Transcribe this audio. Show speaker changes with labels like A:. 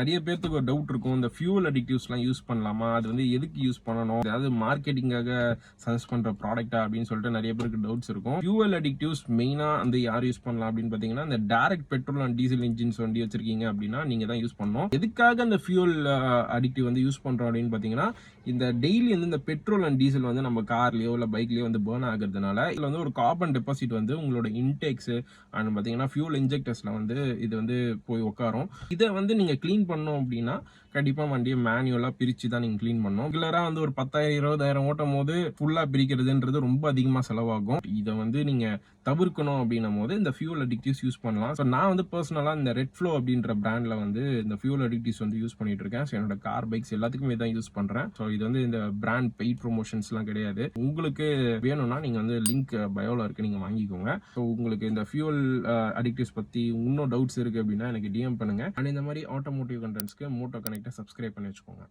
A: நிறைய பேருக்கு ஒரு டவுட் இருக்கும், இந்த ஃபியூவல் அடிக்டிவ்ஸ்லாம் யூஸ் பண்ணலாமா, அது வந்து எதுக்கு யூஸ் பண்ணணும், அதாவது மார்க்கெட்டிங்காக சஜஸ்ட் பண்ற ப்ராடக்ட்டா அப்படின்னு சொல்லிட்டு நிறைய பேருக்கு டவுட்ஸ் இருக்கும். ஃபியூவல் அடிக்டிவ்ஸ் மெயினா வந்து யார் யூஸ் பண்ணலாம் அப்படின்னு பாத்தீங்கன்னா, இந்த direct petrol and diesel engines வண்டி வச்சிருக்கீங்க அப்படின்னா நீங்க தான் யூஸ் பண்ணணும். எதுக்காக அந்த ஃபியூவல் அடிக்டிவ் வந்து யூஸ் பண்றோம் அப்படின்னு பாத்தீங்கன்னா, இந்த டெய்லி வந்து இந்த பெட்ரோல் அண்ட் டீசல் வந்து நம்ம கார்லயோ இல்ல பைக்லயோ வந்து பர்ன் ஆகுறதுனால இதுல வந்து ஒரு கார்பன் டெபாசிட் வந்து உங்களோட இன்டேக்ஸ் அண்ட் பாத்தீங்கன்னா ஃபியூல் இன்ஜெக்டர்ஸ்ல வந்து இது வந்து போய் உட்காரும். இதை வந்து நீங்க கிளீன் பண்ணோம் அப்படின்னா கண்டிப்பா வண்டியை மேனுவலா பிரிச்சு தான் நீங்க கிளீன் பண்ணணும். ரெகுலரா வந்து ஒரு 10,000 20,000 ஓட்டும் போது ஃபுல்லா பிரிக்கிறதுன்றது ரொம்ப அதிகமா செலவாகும். இதை வந்து நீங்க தவிர்க்கணும் அப்படின்னும் போது இந்த ஃபியூல் அடிக்டிவ்ஸ் யூஸ் பண்ணலாம். ஸோ நான் வந்து பர்சனலா இந்த ரெட் ஃப்ளோ அப்படின்ற பிராண்ட்ல வந்து இந்த ஃபியூல் அடிக்டிவ்ஸ் வந்து யூஸ் பண்ணிட்டு இருக்கேன். ஸோ என்னோட கார் பைக்ஸ் எல்லாத்துக்குமே தான் யூஸ் பண்றேன். ஸோ இது வந்து இந்த பிராண்ட் பெய்ட் ப்ரொமோஷன்ஸ் எல்லாம் கிடையாது. உங்களுக்கு வேணும்னா நீங்க வந்து லிங்க் பயோல இருக்கு, நீங்க வாங்கிக்கோங்க. ஸோ உங்களுக்கு இந்த ஃபியூல் அடிக்டிவ்ஸ் பத்தி இன்னும் டவுட்ஸ் இருக்கு அப்படின்னா எனக்கு டிஎம் பண்ணுங்க. அண்ட் இந்த மாதிரி ஆட்டோமோட்டிவ் கண்டென்ட்ஸ்க்கு மோட்டோ கனெக்ட் சப்ஸ்கிரைப் பண்ணி வச்சுக்கோங்க.